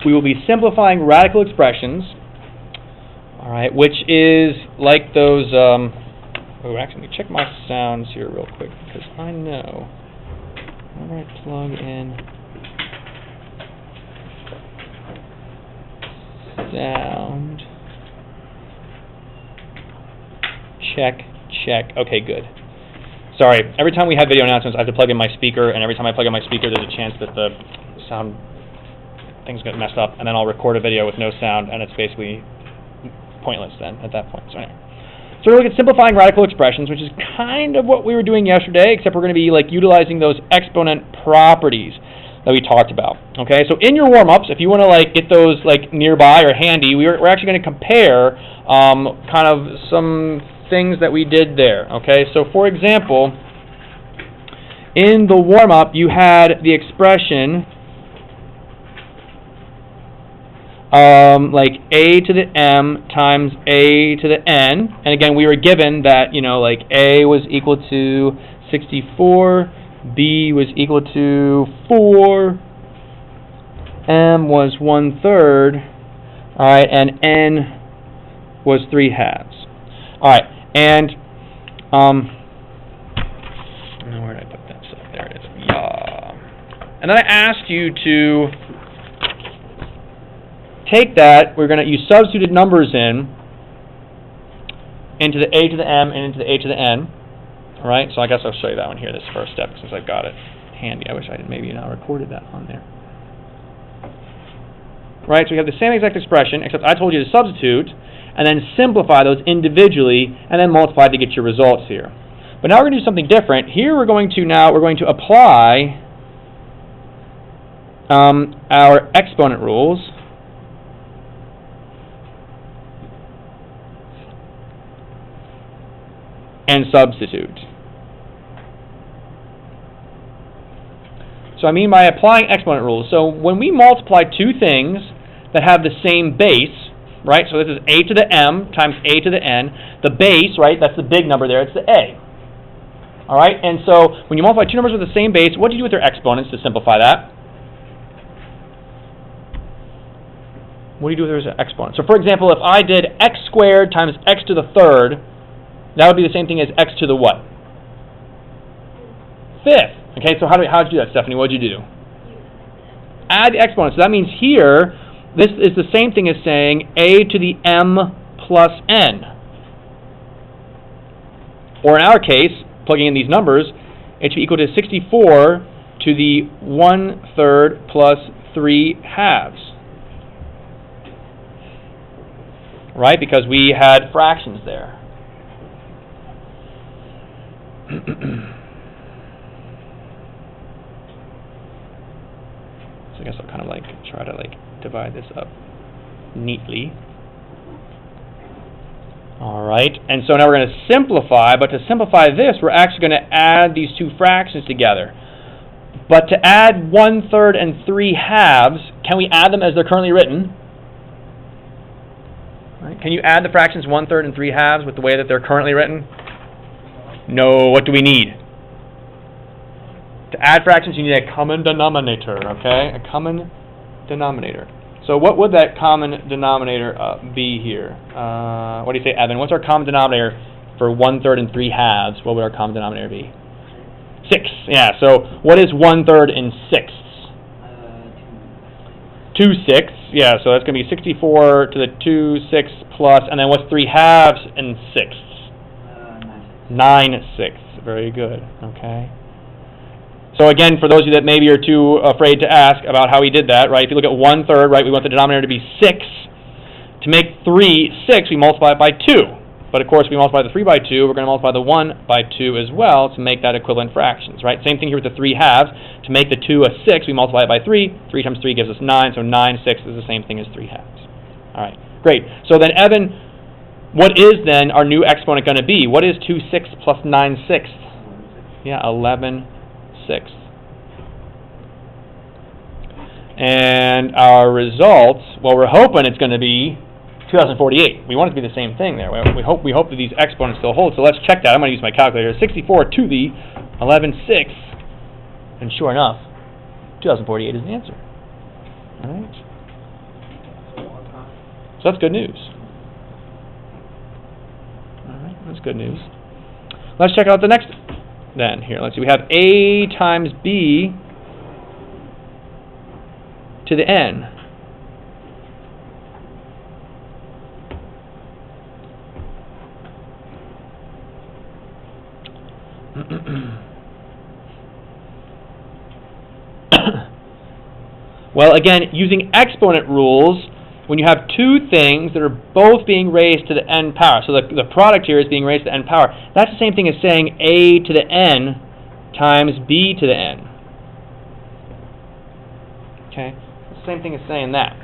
we will be simplifying radical expressions, all right, which is like those, oh, actually, let me check my sounds here real quick, because I know whenever I plug in sound, check, okay, good. Sorry, every time we have video announcements, I have to plug in my speaker, and every time I plug in my speaker, there's a chance that the sound things get messed up, and then I'll record a video with no sound, and it's basically pointless then at that point. So anyway, so we're looking at simplifying radical expressions, which is kind of what we were doing yesterday, except we're going to be like utilizing those exponent properties that we talked about. Okay, so in your warm-ups, if you want to like get those like nearby or handy, we're actually going to compare kind of some things that we did there. Okay, so for example, in the warm-up, you had the expression like a to the m times a to the n, and again we were given that, you know, like a was equal to 64, b was equal to 4, m was 1/3, all right, and n was 3/2. All right, and where did I put that stuff? There it is. Yeah. And then I asked you to take that, you substituted numbers into the a to the m and into the a to the n. All right, so I guess I'll show you that one here, this first step, since I've got it handy. I wish I had maybe not recorded that on there. Right, so we have the same exact expression, except I told you to substitute and then simplify those individually and then multiply to get your results here. But now we're going to do something different. Here we're going to apply our exponent rules. And substitute. So I mean by applying exponent rules. So when we multiply two things that have the same base, right? So this is a to the m times a to the n. The base, right? That's the big number there. It's the a. All right. And so when you multiply two numbers with the same base, what do you do with their exponents to simplify that? What do you do with their exponents? So for example, if I did x squared times x to the third, that would be the same thing as x to the what? 5th. Okay, so how did you do that, Stephanie? What did you do? Add the exponents. So that means here, this is the same thing as saying a to the m plus n. Or in our case, plugging in these numbers, it should be equal to 64 to the 1/3 plus 3/2. Right, because we had fractions there. So I guess I'll kind of like try to like divide this up neatly. All right, and so now we're going to simplify, but to simplify this, we're actually going to add these two fractions together. But to add 1/3 and 3/2, can we add them as they're currently written? Right. Can you add the fractions 1/3 and 3/2 with the way that they're currently written? No, what do we need? To add fractions, you need a common denominator, okay? A common denominator. So what would that common denominator be here? What do you say, Evan? What's our common denominator for 1/3 and 3/2? What would our common denominator be? 6. Yeah, so what is 1/3 in 6? 2 6. Yeah, so that's going to be 64 to the 2 6 plus, and then what's 3/2 in 6? 9 6. Very good. Okay. So again, for those of you that maybe are too afraid to ask about how we did that, right? If you look at 1/3, right, we want the denominator to be 6. To make 3 6, we multiply it by 2. But of course, we multiply the 3 by 2. We're going to multiply the 1 by 2 as well to make that equivalent fractions, right? Same thing here with the 3/2. To make the 2 a 6, we multiply it by 3. 3 times 3 gives us 9, so 9 6 is the same thing as 3/2. All right, great. So then, Evan, what is then our new exponent going to be? What is 2 6 plus 9 6? Yeah, 11 6. And our results, well, we're hoping it's going to be 2048. We want it to be the same thing there. We hope that these exponents still hold. So let's check that. I'm going to use my calculator. 64 to the 11 6. And sure enough, 2048 is the answer. All right. So that's good news. All right, that's good news. Let's check out the next then. Here, let's see. We have A times B to the N. Well, again, using exponent rules, when you have two things that are both being raised to the n power, so the product here is being raised to the n power, that's the same thing as saying a to the n times b to the n. Okay? It's the same thing as saying that.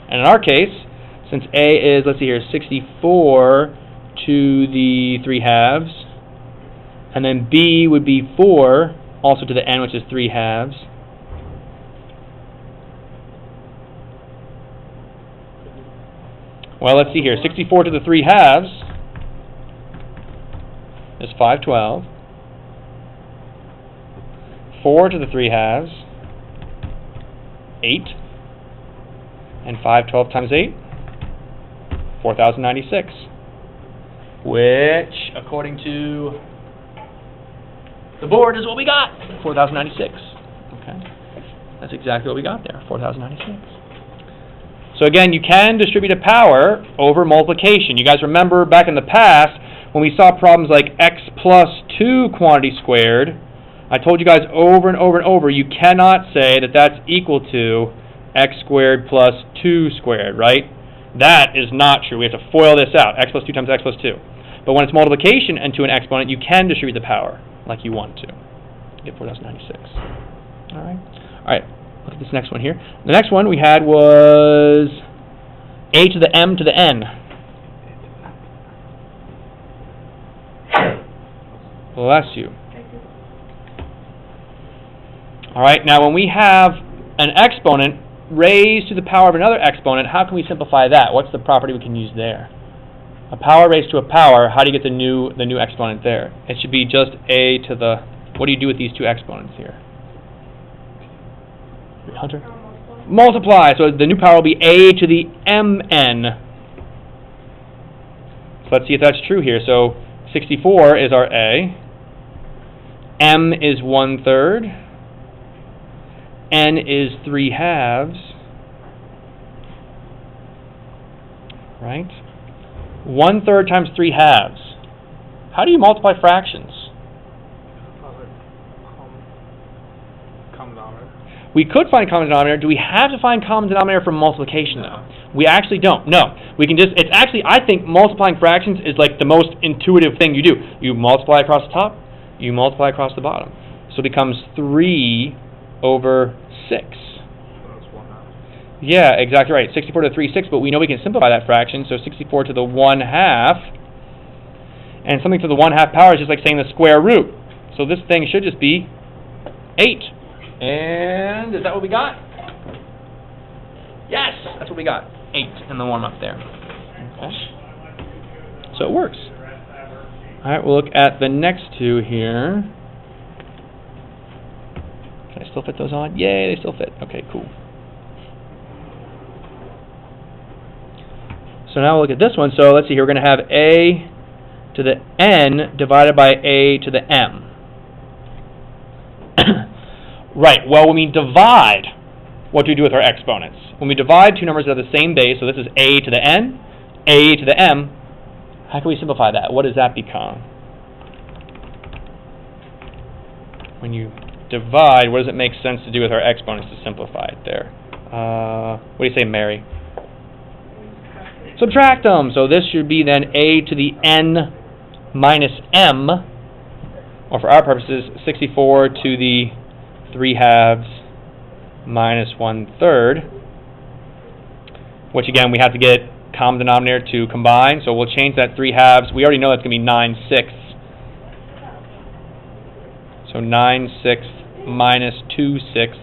And in our case, since a is, let's see here, 64 to the 3/2, and then b would be 4, also to the n, which is 3/2. Well, let's see here. 64 to the 3/2 is 512. 4 to the 3/2, 8. And 512 times 8, 4,096. Which, according to the board, is what we got. 4,096. Okay. That's exactly what we got there. 4,096. So again, you can distribute a power over multiplication. You guys remember back in the past when we saw problems like x plus 2 quantity squared, I told you guys over and over and over, you cannot say that that's equal to x squared plus 2 squared, right? That is not true. We have to FOIL this out. X plus 2 times x plus 2. But when it's multiplication into an exponent, you can distribute the power like you want to. You get 4,096. All right. All right. Look at this next one here. The next one we had was a to the m to the n. Bless you. All right. Now, when we have an exponent raised to the power of another exponent, how can we simplify that? What's the property we can use there? A power raised to a power, how do you get the new exponent there? It should be just a to the, what do you do with these two exponents here? Hunter? Multiply. So the new power will be a to the mn. So let's see if that's true here. So 64 is our a. M is 1/3. N is 3/2. Right? 1/3 times 3/2. How do you multiply fractions? We could find common denominator. Do we have to find common denominator for multiplication, though? We actually don't. No. We can just, it's actually, I think multiplying fractions is like the most intuitive thing you do. You multiply across the top, you multiply across the bottom. So it becomes 3 over 6. Yeah, exactly right. 64 to the 3/6, but we know we can simplify that fraction, so 64 to the 1/2. And something to the 1/2 power is just like saying the square root. So this thing should just be 8. And is that what we got? Yes, that's what we got. 8 in the warm-up there. Okay. So it works. All right, we'll look at the next two here. Can I still fit those on? Yay, they still fit. Okay, cool. So now we'll look at this one. So let's see here. We're going to have a to the n divided by a to the m. Right. Well, when we divide, what do we do with our exponents? When we divide two numbers that have the same base, so this is a to the n, a to the m, how can we simplify that? What does that become? When you divide, what does it make sense to do with our exponents to simplify it there? What do you say, Mary? Subtract them. So this should be then a to the n minus m, or for our purposes, 64 to the 3/2 minus 1/3, which again we have to get common denominator to combine, so we'll change that 3/2. We already know that's going to be 9/6. So 9/6 minus 2/6.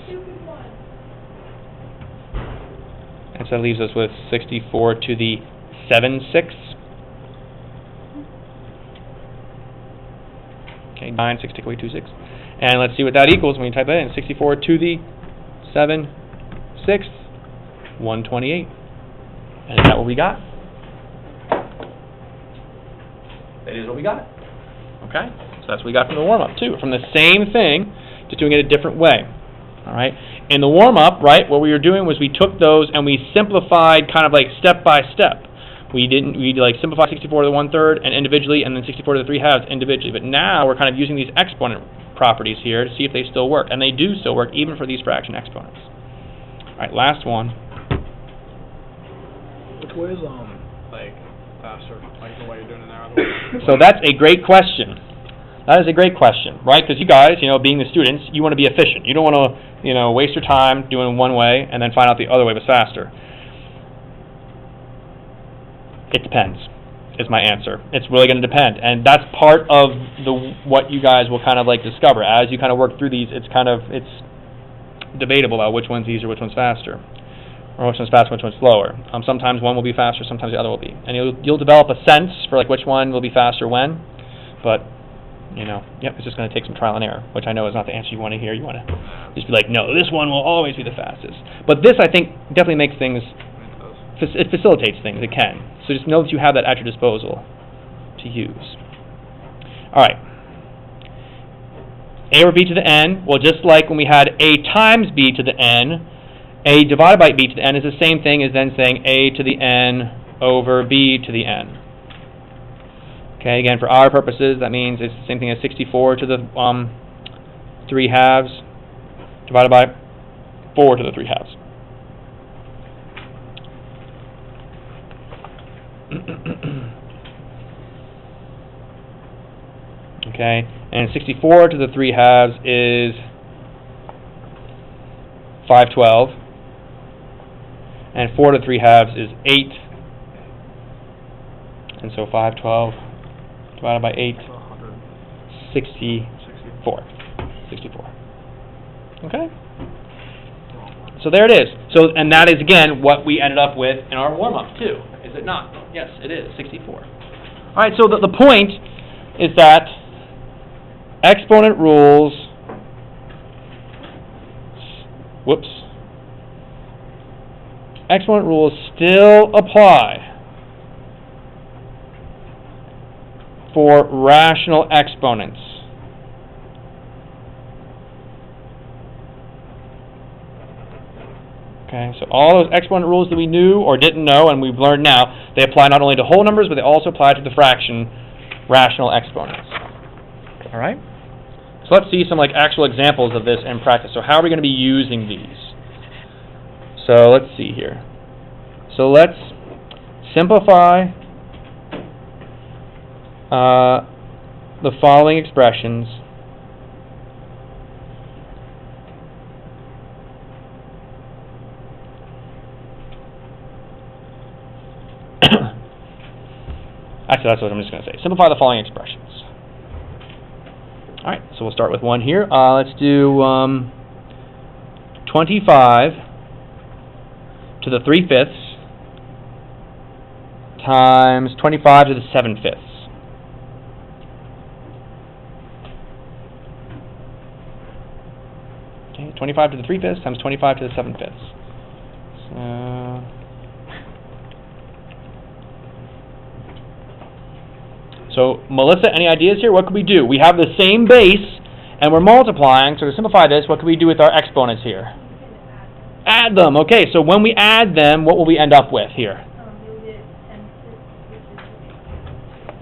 And so that leaves us with 64 to the 7/6. Okay, 9/6 take away 2/6. And let's see what that equals when we type that in. 64 to the 7/6. 128. And is that what we got? That is what we got. Okay? So that's what we got from the warm-up, too. From the same thing, just doing it a different way. All right? In the warm-up, right, what we were doing was we took those and we simplified kind of like step by step. We like simplify 64 to the 1/3 and individually, and then 64 to the 3/2 individually. But now we're kind of using these exponent properties here to see if they still work. And they do still work, even for these fraction exponents. All right, last one. Which way is like faster? Like the way you're doing it now? So that's a great question. That is a great question, right? Because you guys, being the students, you want to be efficient. You don't want to, waste your time doing one way and then find out the other way was faster. It depends, is my answer. It's really going to depend, and that's part of what you guys will kind of like discover as you kind of work through these. It's debatable about which one's easier, which one's faster, or which one's faster, which one's slower. Sometimes one will be faster, sometimes the other will be, and you'll develop a sense for like which one will be faster when, but. It's just going to take some trial and error, which I know is not the answer you want to hear. You want to just be like, no, this one will always be the fastest. But this, I think, definitely makes things, it facilitates things. It can. So just know that you have that at your disposal to use. All right. A over b to the n, well, just like when we had a times b to the n, a divided by b to the n is the same thing as then saying a to the n over b to the n. Okay, again, for our purposes, that means it's the same thing as 64 to the 3/2 divided by 4 to the 3/2. Okay, and 64 to the 3/2 is 512, and 4 to the 3/2 is 8, and so 512 divided by 8, 64. Okay? So there it is. So, and that is, again, what we ended up with in our warm-up, too. Is it not? Yes, it is, 64. All right, so the point is that exponent rules, exponent rules still apply for rational exponents. Okay, so all those exponent rules that we knew or didn't know and we've learned now, they apply not only to whole numbers, but they also apply to the fraction rational exponents. All right? So let's see some actual examples of this in practice. So how are we going to be using these? So let's see here. So let's simplify the following expressions. Actually, that's what I'm just going to say. Simplify the following expressions. All right, so we'll start with one here. Let's do 25 to the 3/5 times 25 to the 7/5. Okay, 25 to the 3/5 times 25 to the 7/5. So, Melissa, any ideas here? What could we do? We have the same base, and we're multiplying. So to simplify this, what can we do with our exponents here? Add them. Okay, so when we add them, what will we end up with here?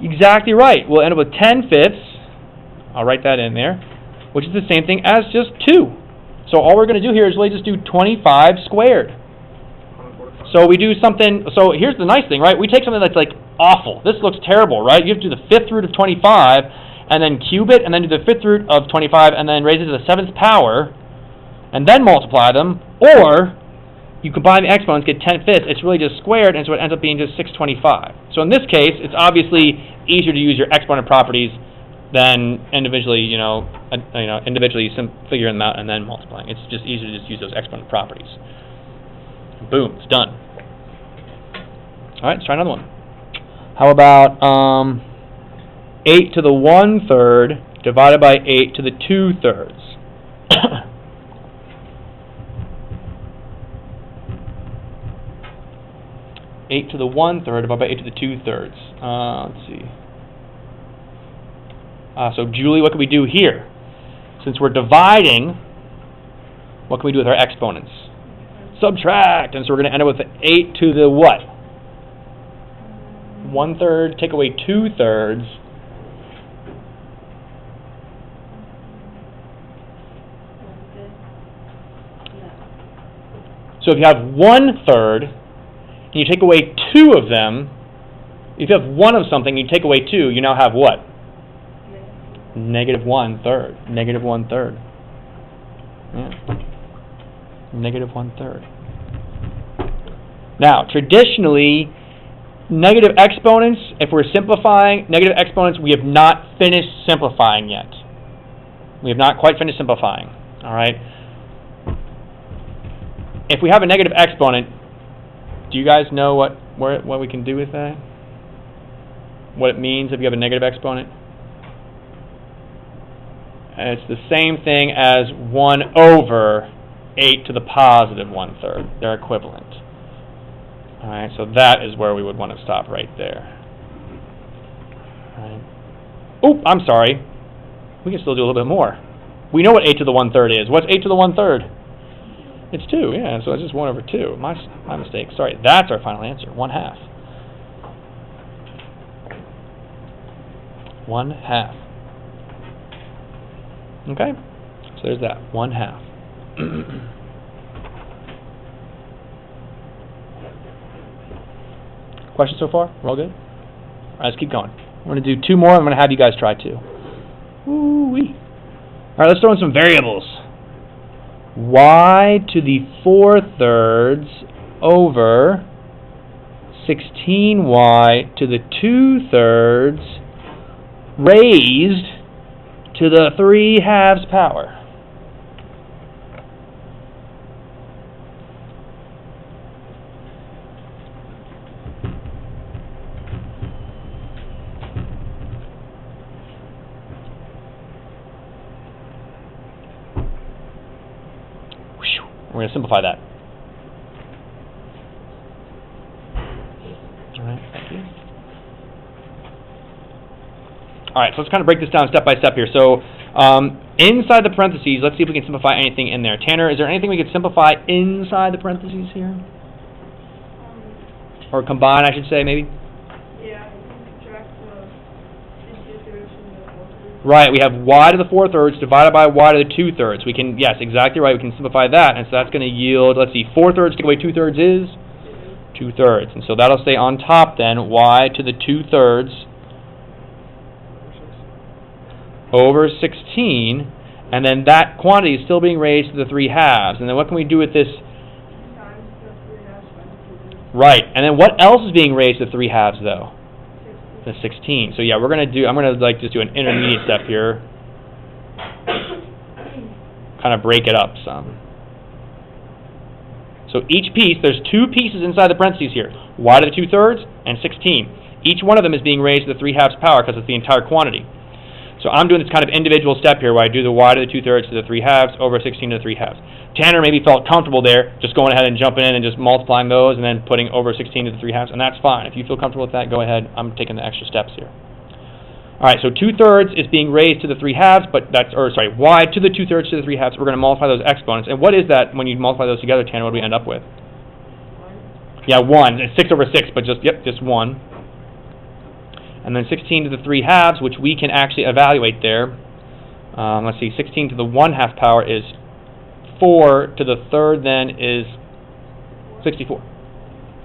Exactly right. We'll end up with 10/5. I'll write that in there, which is the same thing as just 2. So all we're going to do here is really just do 25 squared. So we do something, so here's the nice thing, right? We take something that's awful. This looks terrible, right? You have to do the 5th root of 25, and then cube it, and then do the 5th root of 25, and then raise it to the 7th power, and then multiply them, or you combine the exponents, get 10/5. It's really just squared, and so it ends up being just 625. So in this case, it's obviously easier to use your exponent properties than individually, individually figuring them out and then multiplying. It's just easier to just use those exponent properties. Boom, it's done. All right, let's try another one. How about 8 to the 1/3 divided by 8 to the 2/3? 8 to the 1/3 divided by 8 to the 2/3. Let's see. So Julie, what can we do here? Since we're dividing, what can we do with our exponents? Subtract, and so we're going to end up with 8 to the what? 1/3, take away 2/3. So if you have 1/3, and you take away 2 of them, if you have 1 of something, you take away 2, you now have what? Negative 1/3. Negative 1/3. Yeah. Negative 1/3. Now, traditionally, negative exponents, if we're simplifying, negative exponents, we have not finished simplifying yet. We have not quite finished simplifying. All right? If we have a negative exponent, do you guys know what we can do with that? What it means if you have a negative exponent? And it's the same thing as 1 over 8 to the positive 1/3. They're equivalent. All right, so that is where we would want to stop right there. All right. Oop, I'm sorry. We can still do a little bit more. We know what 8 to the 1/3 is. What's 8 to the 1/3? It's 2, yeah, so it's just 1 over 2. My mistake. Sorry, that's our final answer, 1/2. 1/2. Okay, so there's that, 1/2. Questions so far? We're all good? All right, let's keep going. I'm going to do 2 more. I'm going to have you guys try 2. Woo-wee. All right, let's throw in some variables. Y to the 4/3 over 16y to the 2/3 raised to the 3/2 power. We're going to simplify that. All right, thank you. All right, so let's kind of break this down step by step here. So inside the parentheses, let's see if we can simplify anything in there. Tanner, is there anything we could simplify inside the parentheses here? Or combine, I should say, maybe? Yeah, subtract the 2/3 from the 4/3. Right, we have y to the 4/3 divided by y to the 2/3. We can, yes, exactly right, we can simplify that, and so that's going to yield, let's see, 4/3 take away 2/3 is? 2/3. And so that'll stay on top then, y to the 2/3 over 16, and then that quantity is still being raised to the 3/2. And then what can we do with this? Times the 3/2 by the 2/3. Right, and then what else is being raised to 3/2 though? The 16. So yeah, I'm going to like just do an intermediate step here. Kind of break it up some. So each piece, there's 2 pieces inside the parentheses here. Y to the 2/3 and 16. Each one of them is being raised to the 3/2 power because it's the entire quantity. So I'm doing this kind of individual step here where I do the y to the 2/3 to the 3/2 over 16 to the 3/2. Tanner maybe felt comfortable there, just going ahead and jumping in and just multiplying those and then putting over 16 to the 3/2, and that's fine. If you feel comfortable with that, go ahead. I'm taking the extra steps here. All right, so 2/3 is being raised to the 3/2, but that's, or sorry, y to the 2/3 to the 3/2. We're going to multiply those exponents. And what is that when you multiply those together, Tanner? What do we end up with? 1. Yeah, 1. It's 6 over 6, but just 1. And then 16 to the 3/2, which we can actually evaluate there. Let's see, 16 to the 1/2 power is 4 to the 3rd then is 64.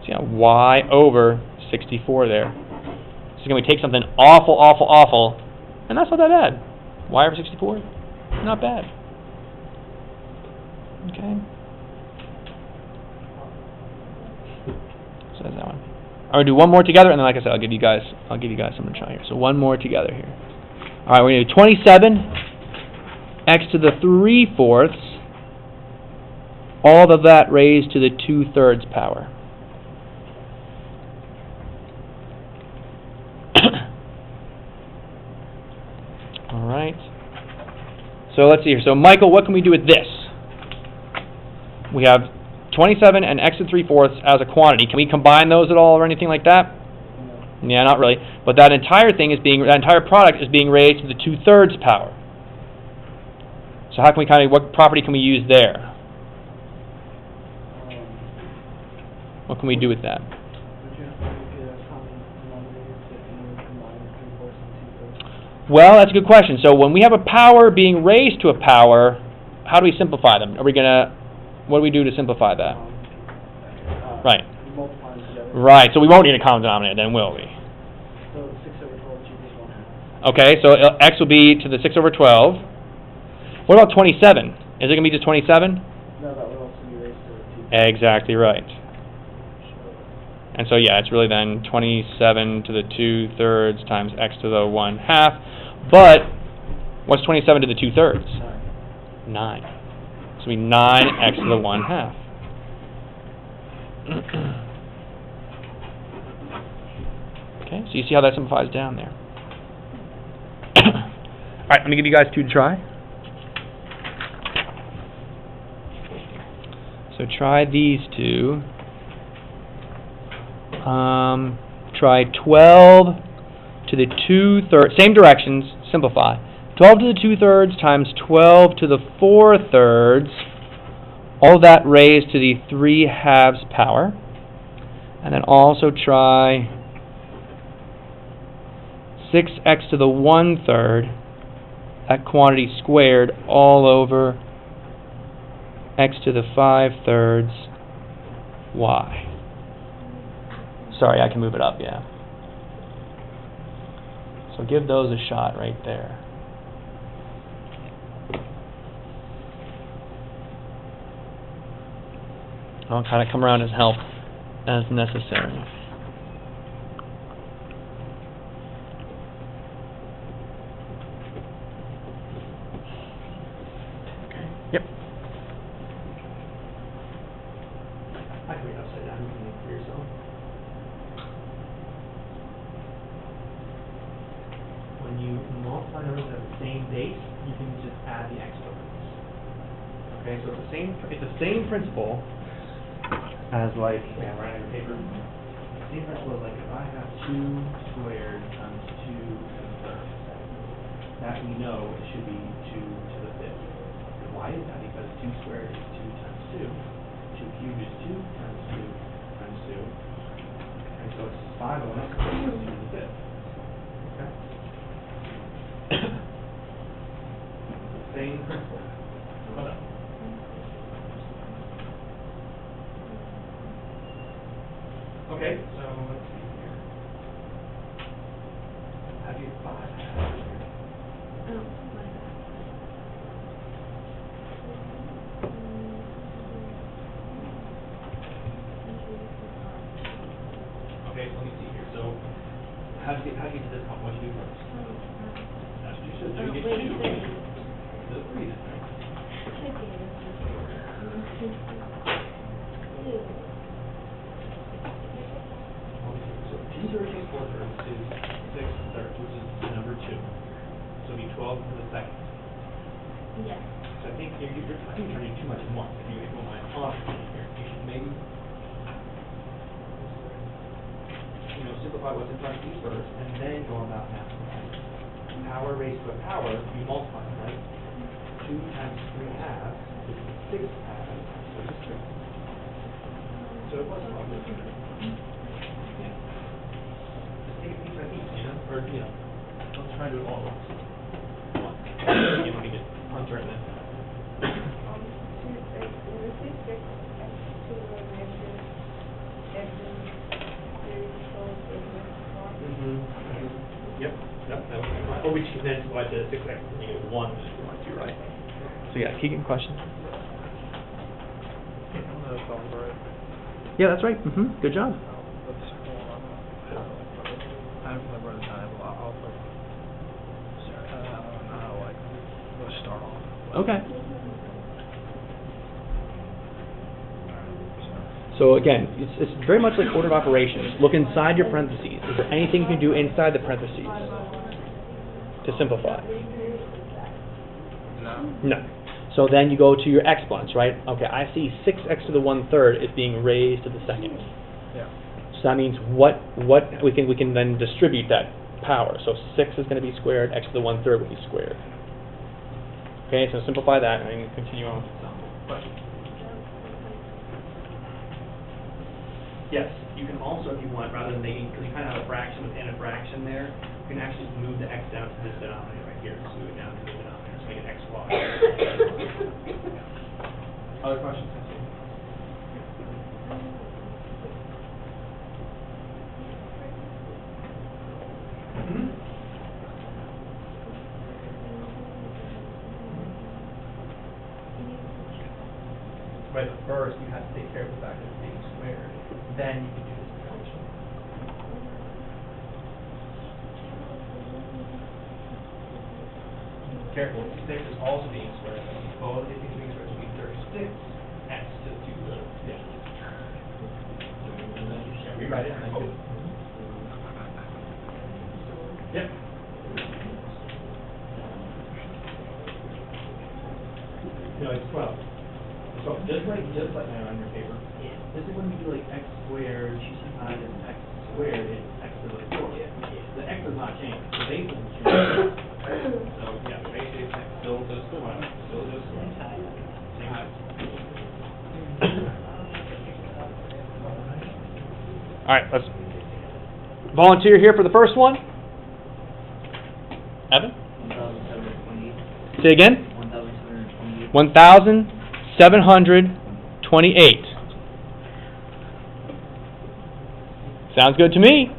So yeah, y over 64 there. So can we take something awful, and that's not that bad. Y over 64, not bad. Okay. So that's that one. I'm gonna do one more together, and then like I said, I'll give you guys something to try here. So one more together here. All right, we're gonna do 27 x to the 3/4, all of that raised to the 2/3 power. All right. So let's see here. So Michael, what can we do with this? We have 27 and x to the 3/4 as a quantity. Can we combine those at all or anything like that? Yeah, not really. But that entire thing is that entire product is being raised to the 2/3 power. So how can we what property can we use there? What can we do with that? Well, that's a good question. So when we have a power being raised to a power, how do we simplify them? What do we do to simplify that? Right. Right, so we won't need a common denominator then, will we? So 6/12 equals 1/2. Okay, so x will be to the 6/12. What about 27? Is it going to be just 27? No, that would also be raised to the 2. Exactly right. And so yeah, it's really then 27 to the 2/3 times x to the 1/2. But what's 27 to the 2/3? 9. So it'll be 9x to the 1/2. Okay, so you see how that simplifies down there. All right, let me give you guys 2 to try. So try these 2. Try 12 to the 2/3, same directions, simplify. 12 to the 2/3 times 12 to the 4/3, all that raised to the 3/2 power. And then also try 6x to the 1/3, that quantity squared, all over x to the 5/3 y. Sorry, I can move it up, yeah. So give those a shot right there. I'll kind of come around as help as necessary. Okay. Yep. I can read upside down. You can make it for yourself. When you multiply numbers that have the same base, you can just add the exponents. Okay, so it's the same principle as like, yeah, right on your paper. The same principle as like if I have 2 squared times 2 to the 3rd. That we know it should be 2 to the 5th. Why is that? Because 2 squared is 2 times 2. 2 cubed is 2 times 2 times 2. And so it's 5 of x plus 2 to the 5th. Okay? Same principle. Hold up. Okay, so let's see here. How do you 5 halves here? Okay, so let me see here. So how do you get to this point? What do you do first? That's what you should do. You get 2. The 3 then, right? So 2/3 and 4/3 is 6/3, which is the number 2. So it'll be 12 to the 2nd. Yes. So I think you're turning too much at once. If you go my off here, you should maybe simplify what's in front of you first, and then go about half. Power raised to a power, you multiply, right? 2 times 3/2 is 6/2, which is 3. So it wasn't all good. Yeah. Just take it piece by piece, or, don't try to do it all at once. You don't need to unturn that. Yep. That was fine. Or we can then divide the 6x and you get 1 if you want to, right? So yeah, Keegan, question? Yeah, that's right. Good job. I don't remember the time. I'll let's start off. Okay. So again, it's very much like order of operations. Look inside your parentheses. Is there anything you can do inside the parentheses to simplify? No. No. So then you go to your exponents, right? Okay, I see 6x to the 1/3 is being raised to the second. Yeah. So that means what we can then distribute that power. So 6 is going to be squared, x to the 1/3 will be squared. Okay, so simplify that and continue on with the example. Question? Yes, you can also, if you want, rather than making, because you kind of have a fraction within a fraction there, you can actually just move the x down to this denominator right here. Just move it down to the denominator, so make it xy. Other questions? Right, but first you have to take care of the fact that it's being squared. Then you can do this function. Careful, 6 is also being squared. That means both of these things being squared will be 36x to the 2/3. Yeah. Yeah, rewrite it and then do it. Yep. No, it's 12. So just like now on your paper, this is when we do like x squared times x squared, it's x to the 4th. The x does not change, the base doesn't change. So yeah, the base is still to the square. Still to the square. Same height. All right, let's volunteer here for the first one. Evan? 1,728. Say again? 1,728. 1,728. Sounds good to me.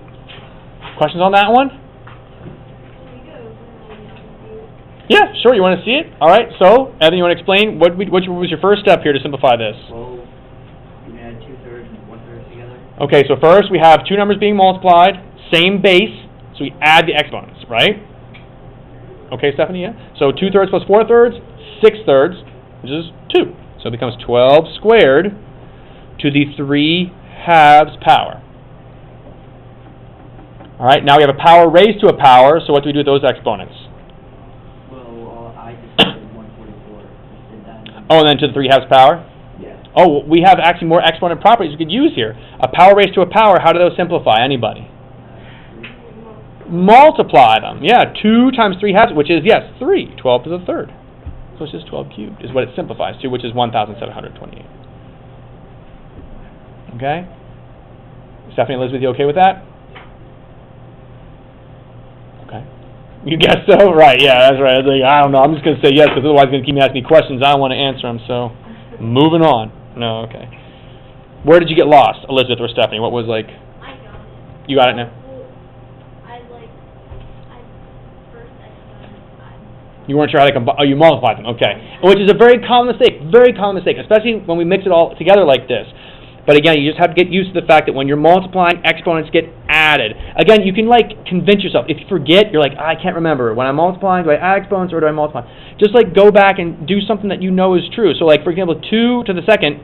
Questions on that one? Yeah, sure. You want to see it? All right. So, Evan, you want to explain what was your first step here to simplify this? Well, you can add 2/3 and 1/3 together. Okay. So first we have two numbers being multiplied, same base. So we add the exponents, right? Okay, Stephanie. Yeah. So 2/3 plus 4/3, 6/3, which is 2. So it becomes 12 squared to the 3/2 power. All right. Now we have a power raised to a power. So what do we do with those exponents? Well, I just did 144. Just did that. Oh, and then to the 3/2 power? Yeah. Oh, we have actually more exponent properties we could use here. A power raised to a power, how do those simplify? Anybody? Multiply them. Yeah, 2 times 3/2, which is, yes, 3. 12 to the 3rd. So it's just 12 cubed is what it simplifies to, which is 1,728. Okay? Stephanie and Elizabeth, you okay with that? Okay. You guess so? Right, yeah, that's right. I was like, I don't know. I'm just going to say yes, because otherwise you're going to keep asking me questions. I don't want to answer them, so moving on. No, okay. Where did you get lost, Elizabeth or Stephanie? What was like... I got it. You got it now? You weren't sure how to combine. Oh, you multiplied them. Okay. Which is a very common mistake. Very common mistake, especially when we mix it all together like this. But again, you just have to get used to the fact that when you're multiplying, exponents get added. Again, you can like convince yourself. If you forget, you're like, I can't remember. When I'm multiplying, do I add exponents or do I multiply? Just like go back and do something that you know is true. So like, for example, 2 to the 2nd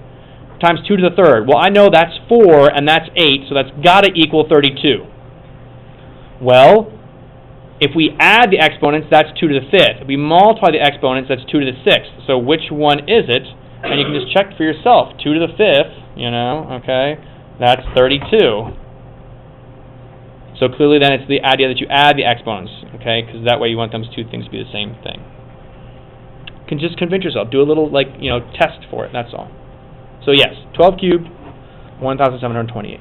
times 2 to the 3rd. Well, I know that's 4 and that's 8, so that's got to equal 32. Well, if we add the exponents, that's 2 to the 5th. If we multiply the exponents, that's 2 to the 6th. So which one is it? And you can just check for yourself. 2 to the 5th, you know, okay, that's 32. So clearly then it's the idea that you add the exponents, okay, because that way you want those two things to be the same thing. You can just convince yourself. Do a little, like, you know, test for it, that's all. So yes, 12 cubed, 1,728.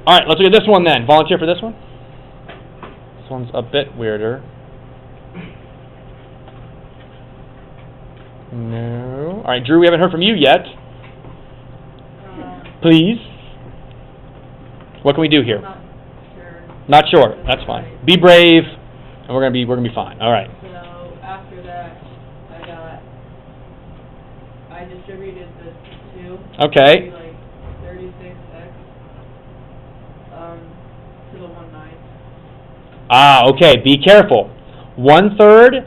All right, let's look at this one then. Volunteer for this one? This one's a bit weirder. No. All right, Drew, we haven't heard from you yet. Please. What can we do here? Not sure. That's fine. Be brave, and we're gonna be fine. All right. So after that, I distributed the 2. Okay. Like 36x to the 1/9. Ah, okay. Be careful. 1/3.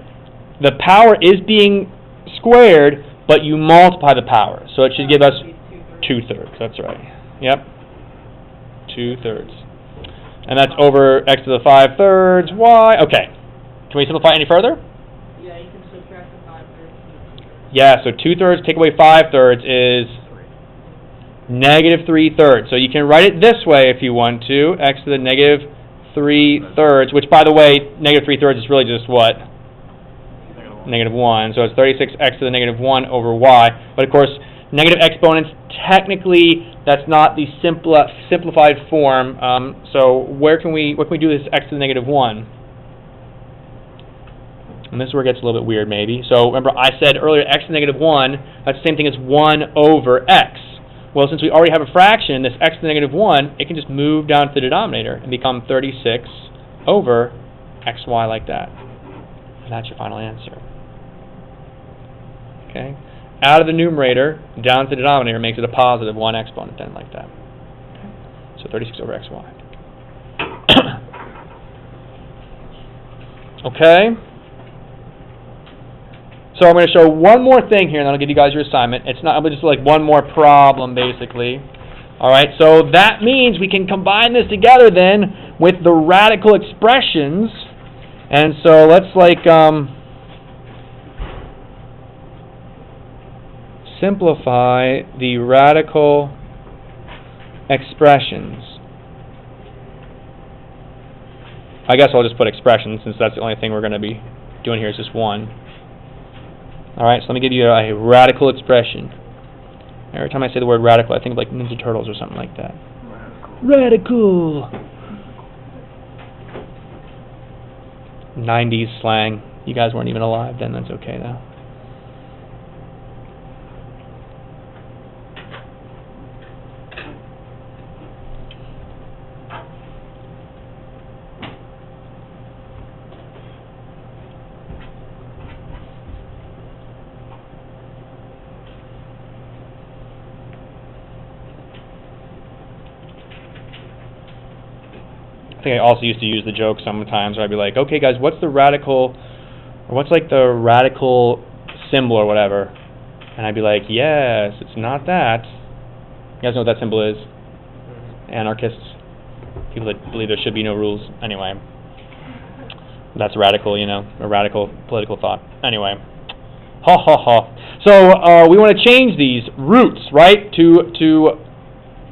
The power is being squared, but you multiply the power, so it should give us 2/3. That's right. Yep. 2/3. And that's over x to the 5/3 y. Okay. Can we simplify any further? Yeah, you can subtract the 5/3. Yeah, so 2/3 take away 5/3 is negative 3/3. So you can write it this way if you want to, x to the negative 3/3, which, by the way, negative 3/3 is really just what? Negative 1. So it's 36x to the negative 1 over y. But of course, negative exponents, technically, that's not the simplified form. So what can we do with this x to the negative 1? And this is where it gets a little bit weird, maybe. So remember, I said earlier x to the negative 1, that's the same thing as 1 over x. Well, since we already have a fraction, this x to the negative 1, it can just move down to the denominator and become 36 over xy like that. And that's your final answer. Okay? Out of the numerator, down to the denominator, makes it a positive 1 exponent then like that. Okay? So 36 over xy. Okay? So I'm going to show one more thing here, and then I'll give you guys your assignment. It's not just like one more problem, basically. All right, so that means we can combine this together then with the radical expressions. And so let's like simplify the radical expressions. I guess I'll just put expressions since that's the only thing we're going to be doing here is just one. All right, so let me give you a radical expression. Every time I say the word radical, I think of like Ninja Turtles or something like that. Radical. 90s slang. You guys weren't even alive then, that's okay though. I think I also used to use the joke sometimes where I'd be like, okay guys, what's the radical, or what's like the radical symbol or whatever? And I'd be like, yes, it's not that. You guys know what that symbol is? Anarchists. People that believe there should be no rules. Anyway. That's radical, you know, a radical political thought. Anyway. Ha ha ha. So we want to change these roots, right, to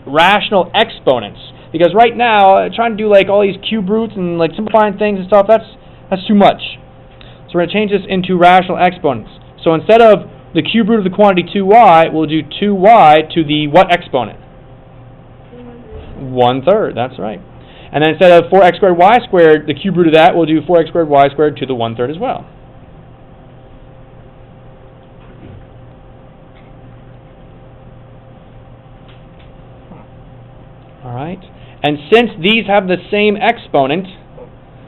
rational exponents. Because right now, trying to do like all these cube roots and like simplifying things and stuff, that's too much. So we're going to change this into rational exponents. So instead of the cube root of the quantity 2y, we'll do 2y to the what exponent? 1/3, that's right. And then instead of 4x squared y squared, the cube root of that, we'll do 4x squared y squared to the 1/3 as well. All right. And since these have the same exponent,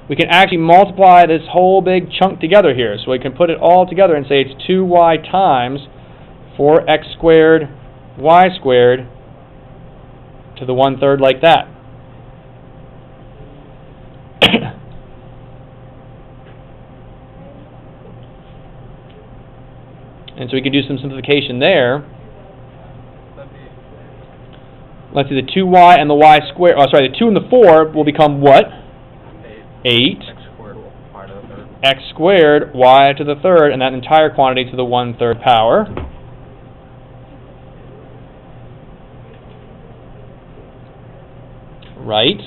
we can actually multiply this whole big chunk together here. So we can put it all together and say it's 2y times 4x squared y squared to the 1/3 like that. And so we can do some simplification there. Let's see, the 2y and the y squared, oh sorry, the 2 and the 4 will become what? 8. X squared y to the 3rd, and that entire quantity to the 1/3 power. Right?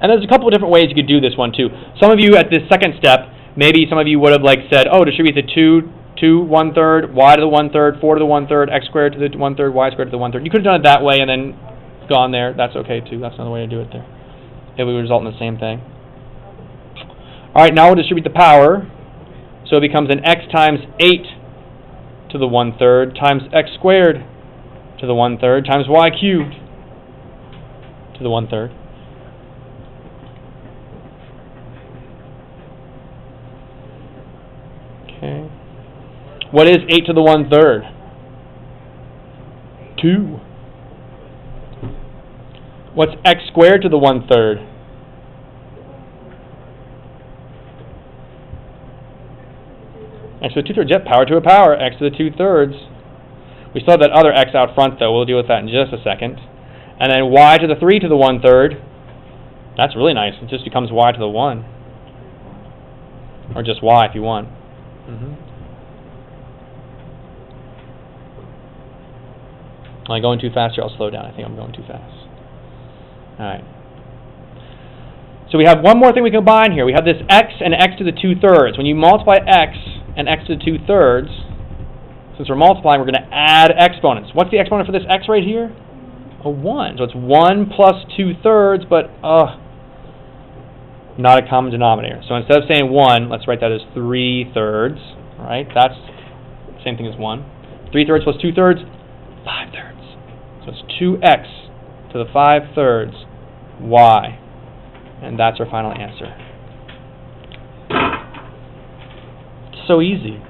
And there's a couple of different ways you could do this one too. Some of you at this second step, maybe some of you would have like said, oh, distribute the 2 1/3, y to the 1/3, 4 to the 1/3, x squared to the 1/3, y squared to the 1/3. You could have done it that way and then gone there. That's okay too. That's another way to do it there. It would result in the same thing. All right, now we'll distribute the power. So it becomes an x times 8 to the 1/3 times x squared to the 1/3 times y cubed to the 1/3. Okay. What is 8 to the 1/3? 2. What's x squared to the 1/3? X to the 2/3, yep, power to a power, x to the 2/3. We still have that other x out front though, we'll deal with that in just a second. And then y to the 3 to the 1/3. That's really nice, it just becomes y to the 1. Or just y if you want. Am I going too fast here? I'll slow down. I think I'm going too fast. All right. So we have one more thing we can combine here. We have this x and x to the 2/3. When you multiply x and x to the 2/3, since we're multiplying, we're going to add exponents. What's the exponent for this x right here? A 1. So it's 1 plus 2/3, but not a common denominator. So instead of saying 1, let's write that as 3/3. All right, that's the same thing as 1. 3/3 plus 2/3, 5/3. So it's 2x to the 5/3 y. And that's our final answer. It's so easy.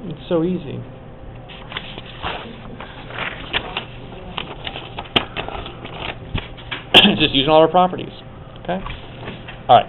It's so easy. Just using all our properties. Okay? All right.